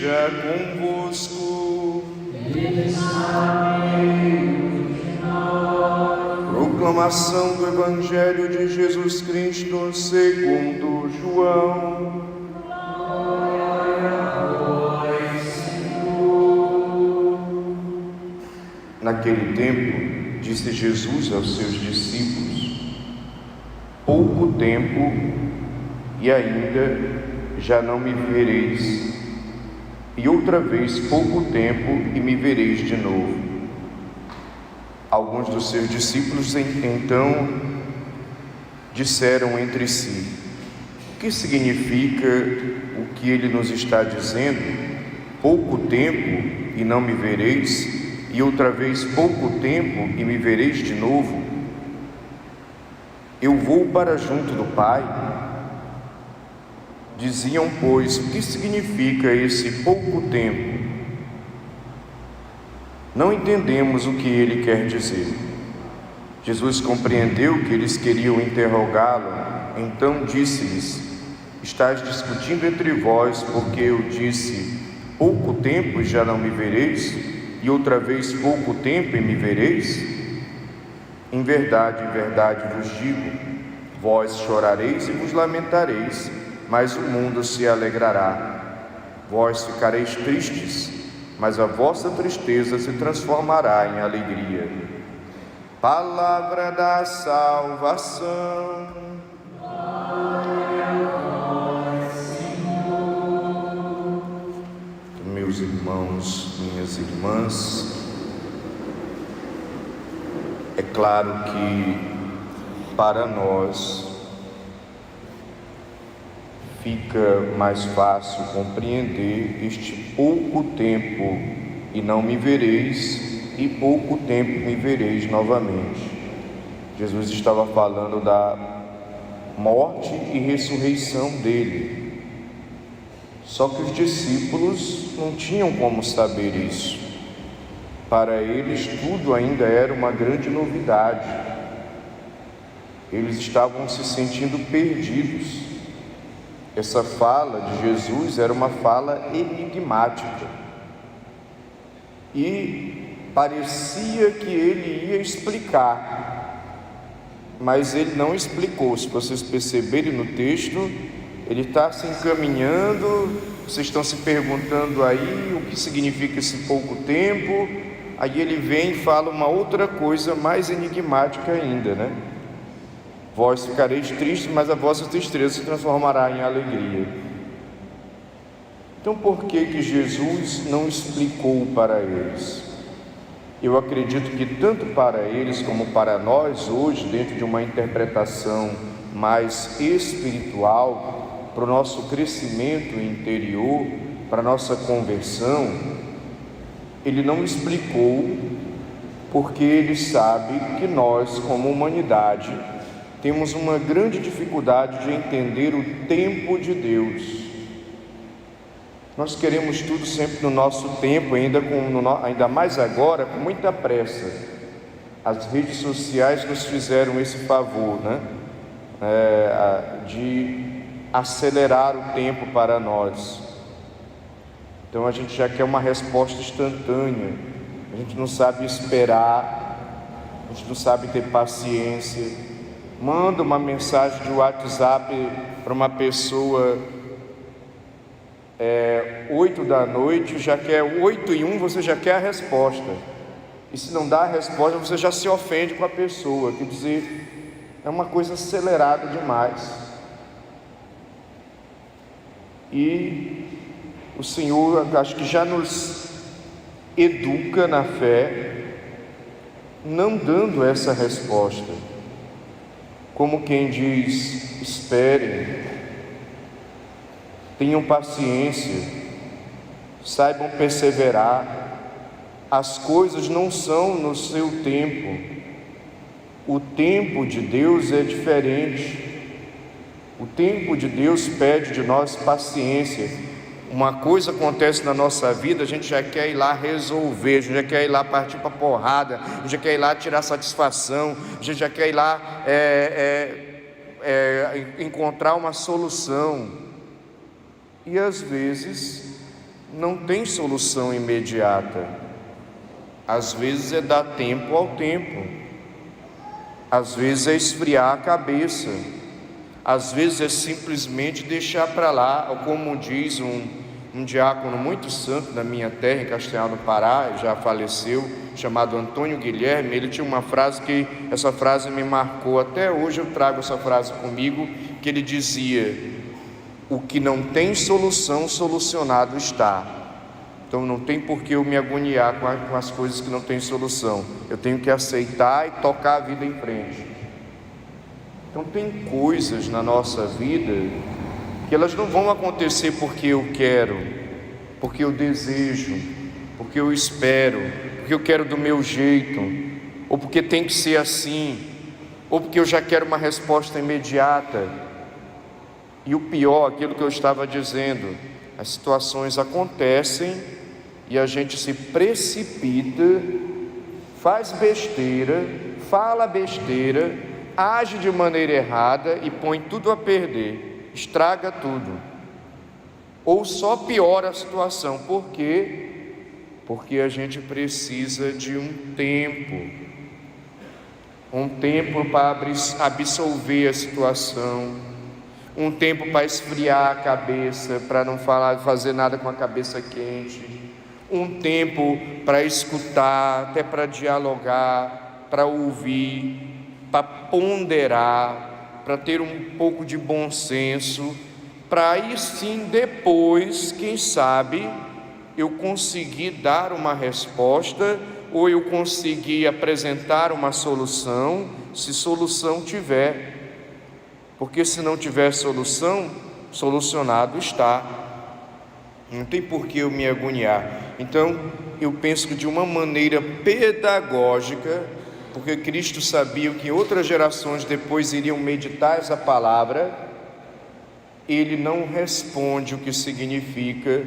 esteja convosco. Ele está no meio de nós. Proclamação do Evangelho de Jesus Cristo segundo João. Glória a vós, Senhor. Naquele tempo, disse Jesus aos seus discípulos: pouco tempo e ainda já não me vereis, e outra vez pouco tempo e me vereis de novo. Alguns dos seus discípulos então disseram entre si: o que significa o que ele nos está dizendo? Pouco tempo e não me vereis, e outra vez pouco tempo e me vereis de novo? Eu vou para junto do Pai. Diziam, pois, o que significa esse pouco tempo? Não entendemos o que ele quer dizer. Jesus compreendeu que eles queriam interrogá-lo, então disse-lhes: estáis discutindo entre vós, porque eu disse, pouco tempo e já não me vereis, e outra vez pouco tempo e me vereis? Em verdade vos digo, vós chorareis e vos lamentareis, mas o mundo se alegrará. Vós ficareis tristes, mas a vossa tristeza se transformará em alegria. Palavra da salvação. Glória a vós, Senhor. Meus irmãos, minhas irmãs, é claro que para nós fica mais fácil compreender este pouco tempo e não me vereis, e pouco tempo me vereis novamente. Jesus estava falando da morte e ressurreição dele. Só que os discípulos não tinham como saber isso. Para eles tudo ainda era uma grande novidade. Eles estavam se sentindo perdidos. Essa fala de Jesus era uma fala enigmática e parecia que ele ia explicar, mas ele não explicou. Se vocês perceberem no texto, ele está se encaminhando, vocês estão se perguntando aí o que significa esse pouco tempo, aí ele vem e fala uma outra coisa mais enigmática ainda, né? Vós ficareis tristes, mas a vossa tristeza se transformará em alegria. Então, por que Jesus não explicou para eles? Eu acredito que tanto para eles como para nós hoje, dentro de uma interpretação mais espiritual, para o nosso crescimento interior, para a nossa conversão, ele não explicou, porque ele sabe que nós, como humanidade, temos uma grande dificuldade de entender o tempo de Deus. Nós queremos tudo sempre no nosso tempo, ainda mais agora, com muita pressa. As redes sociais nos fizeram esse favor, né? De acelerar o tempo para nós. Então a gente já quer uma resposta instantânea, a gente não sabe esperar, a gente não sabe ter paciência. Manda uma mensagem de WhatsApp para uma pessoa 8 da noite, já quer 8:01, você já quer a resposta. E se não dá a resposta, você já se ofende com a pessoa. Quer dizer, é uma coisa acelerada demais. E o Senhor, acho que já nos educa na fé, não dando essa resposta. Como quem diz: esperem, tenham paciência, saibam perseverar, as coisas não são no seu tempo, o tempo de Deus é diferente, o tempo de Deus pede de nós paciência. Uma coisa acontece na nossa vida, a gente já quer ir lá resolver, a gente já quer ir lá partir para porrada, a gente já quer ir lá tirar satisfação, a gente já quer ir lá encontrar uma solução. E às vezes não tem solução imediata. Às vezes é dar tempo ao tempo, às vezes é esfriar a cabeça, às vezes é simplesmente deixar para lá, ou como diz um diácono muito santo da minha terra, em Castanhal do Pará, já faleceu, chamado Antônio Guilherme. Ele tinha uma frase que, essa frase me marcou, até hoje eu trago essa frase comigo, que ele dizia: o que não tem solução, solucionado está. Então não tem por que eu me agoniar com as coisas que não têm solução, eu tenho que aceitar e tocar a vida em frente. Então tem coisas na nossa vida que elas não vão acontecer porque eu quero, porque eu desejo, porque eu espero, porque eu quero do meu jeito, ou porque tem que ser assim, ou porque eu já quero uma resposta imediata. E o pior, aquilo que eu estava dizendo, as situações acontecem e a gente se precipita, faz besteira, fala besteira, age de maneira errada e põe tudo a perder, estraga tudo, ou só piora a situação. Por quê? Porque a gente precisa de um tempo para absolver a situação, um tempo para esfriar a cabeça, para não fazer nada com a cabeça quente, um tempo para escutar, até para dialogar, para ouvir, para ponderar, para ter um pouco de bom senso, para aí sim depois, quem sabe, eu conseguir dar uma resposta, ou eu conseguir apresentar uma solução, se solução tiver. Porque se não tiver solução, solucionado está. Não tem por que eu me agoniar. Então, eu penso que de uma maneira pedagógica, porque Cristo sabia que outras gerações depois iriam meditar essa palavra, Ele não responde o que significa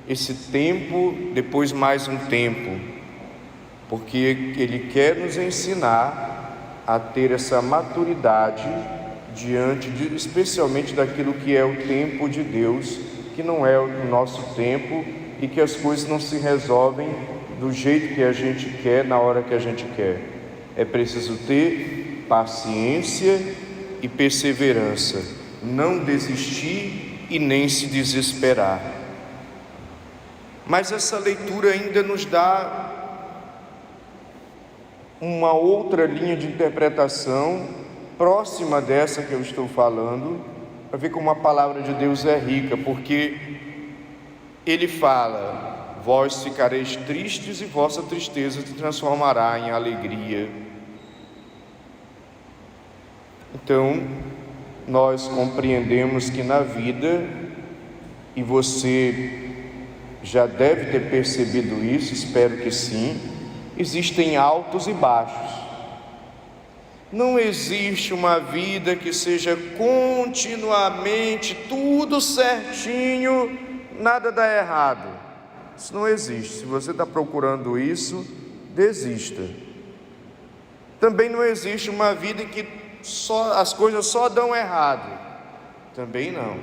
esse tempo, depois mais um tempo, porque Ele quer nos ensinar a ter essa maturidade diante especialmente daquilo que é o tempo de Deus, que não é o nosso tempo, e que as coisas não se resolvem do jeito que a gente quer, na hora que a gente quer. É preciso ter paciência e perseverança, não desistir e nem se desesperar. Mas essa leitura ainda nos dá uma outra linha de interpretação próxima dessa que eu estou falando, para ver como a palavra de Deus é rica, porque Ele fala: vós ficareis tristes e vossa tristeza se transformará em alegria. Então, nós compreendemos que na vida, e você já deve ter percebido isso, espero que sim, existem altos e baixos. Não existe uma vida que seja continuamente tudo certinho, nada dá errado. Isso não existe. Se você está procurando isso, desista. Também não existe uma vida em que as coisas só dão errado. Também não.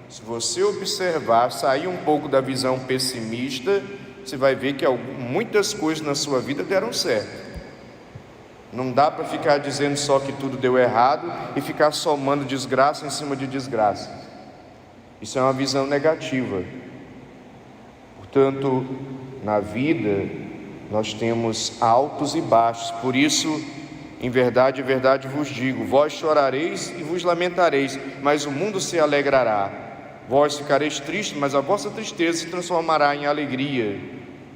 Se você observar, sair um pouco da visão pessimista, você vai ver que muitas coisas na sua vida deram certo. Não dá para ficar dizendo só que tudo deu errado e ficar somando desgraça em cima de desgraça. Isso é uma visão negativa. Portanto, na vida nós temos altos e baixos. Por isso, em verdade vos digo: vós chorareis e vos lamentareis, mas o mundo se alegrará. Vós ficareis tristes, mas a vossa tristeza se transformará em alegria.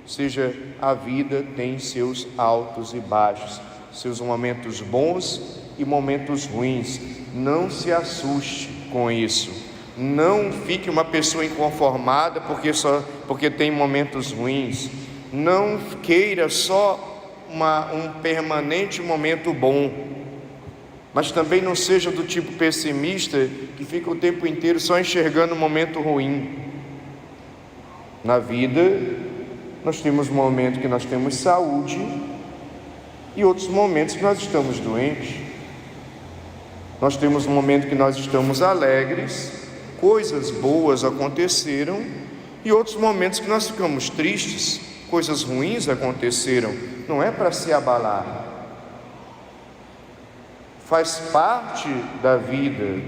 Ou seja, a vida tem seus altos e baixos, seus momentos bons e momentos ruins. Não se assuste com isso. Não fique uma pessoa inconformada porque tem momentos ruins. Não queira só um permanente momento bom. Mas também não seja do tipo pessimista que fica o tempo inteiro só enxergando um momento ruim. Na vida, nós temos momentos que nós temos saúde e outros momentos que nós estamos doentes. Nós temos um momento que nós estamos alegres, coisas boas aconteceram, E outros momentos que nós ficamos tristes, coisas ruins aconteceram, não é para se abalar. Faz parte da vida,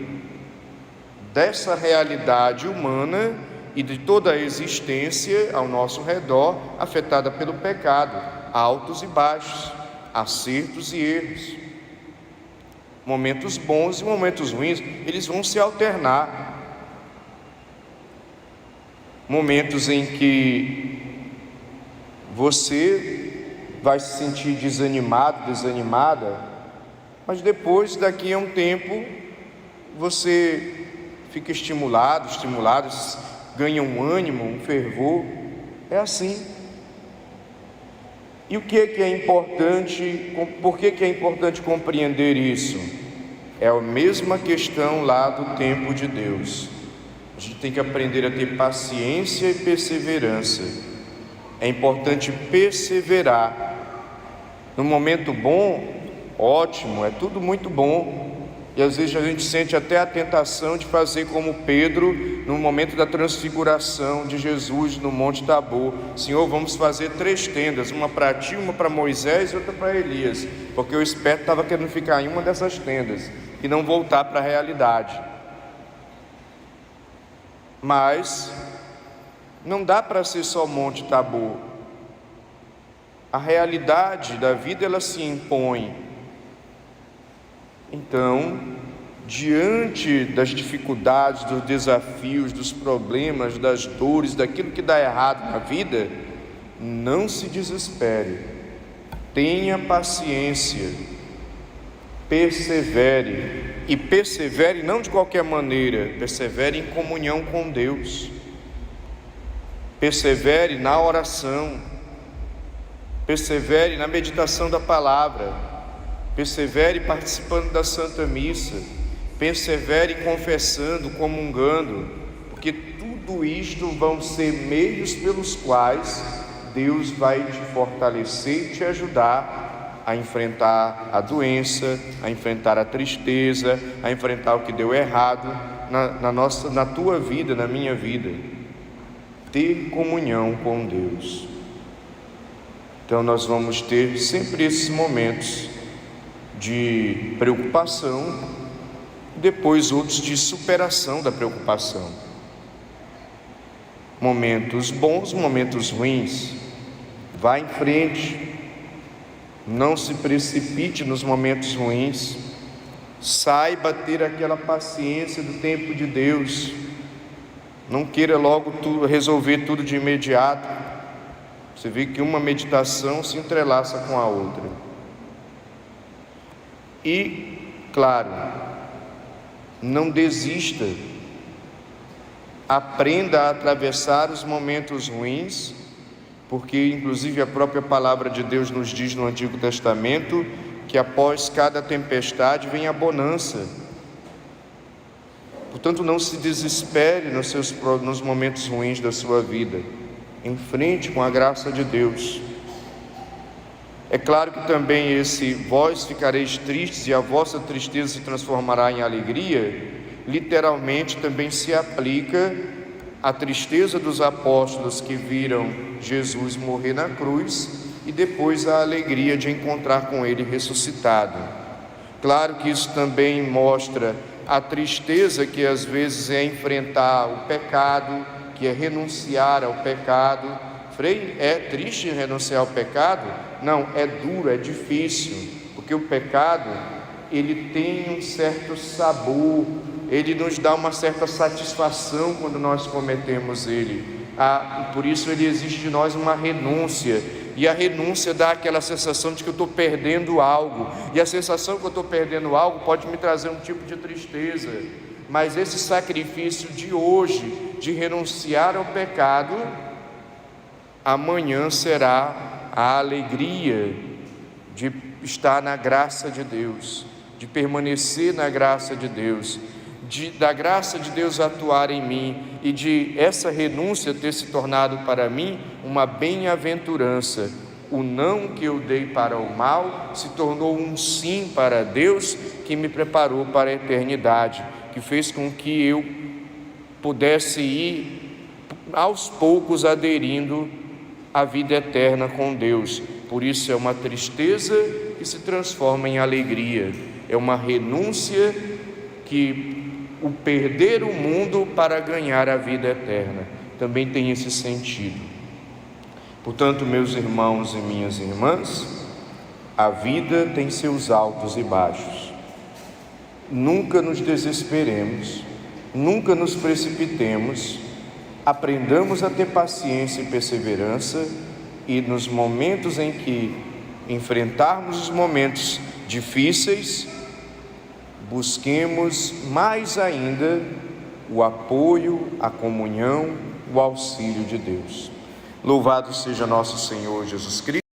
dessa realidade humana e de toda a existência ao nosso redor, afetada pelo pecado, altos e baixos, acertos e erros, momentos bons e momentos ruins, eles vão se alternar. Momentos em que você vai se sentir desanimado, desanimada, mas depois, daqui a um tempo, você fica estimulado, ganha um ânimo, um fervor. É assim. E o que é importante, por que é importante compreender isso? É a mesma questão lá do tempo de Deus. A gente tem que aprender a ter paciência e perseverança. É importante perseverar. No momento bom, ótimo, é tudo muito bom. E às vezes a gente sente até a tentação de fazer como Pedro no momento da transfiguração de Jesus no Monte Tabor. Senhor, vamos fazer 3 tendas, uma para ti, uma para Moisés e outra para Elias, porque o esperto estava querendo ficar em uma dessas tendas e não voltar para a realidade. Mas não dá para ser só Monte Tabor. A realidade da vida, ela se impõe. Então, diante das dificuldades, dos desafios, dos problemas, das dores, daquilo que dá errado na vida, não se desespere, tenha paciência, persevere, e persevere não de qualquer maneira, persevere em comunhão com Deus, persevere na oração, persevere na meditação da palavra, persevere participando da Santa Missa, persevere confessando, comungando, porque tudo isto vão ser meios pelos quais Deus vai te fortalecer e te ajudar a enfrentar a doença, a enfrentar a tristeza, a enfrentar o que deu errado na tua vida, na minha vida. Ter comunhão com Deus. Então nós vamos ter sempre esses momentos de preocupação, depois outros de superação da preocupação. Momentos bons, momentos ruins. Vá em frente. Não se precipite nos momentos ruins. Saiba ter aquela paciência do tempo de Deus. Não queira logo resolver tudo de imediato. Você vê que uma meditação se entrelaça com a outra. E, claro, não desista. Aprenda a atravessar os momentos ruins, porque inclusive a própria palavra de Deus nos diz no Antigo Testamento que após cada tempestade vem a bonança. Portanto, não se desespere nos momentos ruins da sua vida. Enfrente com a graça de Deus. É claro que também vós ficareis tristes e a vossa tristeza se transformará em alegria, literalmente também se aplica à tristeza dos apóstolos que viram Jesus morrer na cruz e depois a alegria de encontrar com Ele ressuscitado. Claro que isso também mostra a tristeza que às vezes é enfrentar o pecado, que é renunciar ao pecado. Frei, é triste renunciar ao pecado? Não, é duro, é difícil, porque o pecado, ele tem um certo sabor, ele nos dá uma certa satisfação quando nós cometemos ele. Por isso ele exige de nós uma renúncia, e a renúncia dá aquela sensação de que eu estou perdendo algo, e a sensação que eu estou perdendo algo pode me trazer um tipo de tristeza, mas esse sacrifício de hoje, de renunciar ao pecado, amanhã será a alegria de estar na graça de Deus, de permanecer na graça de Deus, da graça de Deus atuar em mim e de essa renúncia ter se tornado para mim uma bem-aventurança. O não que eu dei para o mal se tornou um sim para Deus, que me preparou para a eternidade, que fez com que eu pudesse ir aos poucos aderindo à vida eterna com Deus. Por isso é uma tristeza que se transforma em alegria, é uma renúncia que o perder o mundo para ganhar a vida eterna também tem esse sentido. Portanto, meus irmãos e minhas irmãs, a vida tem seus altos e baixos. Nunca nos desesperemos, nunca nos precipitemos, aprendamos a ter paciência e perseverança, e nos momentos em que enfrentarmos os momentos difíceis, busquemos mais ainda o apoio, a comunhão, o auxílio de Deus. Louvado seja nosso Senhor Jesus Cristo.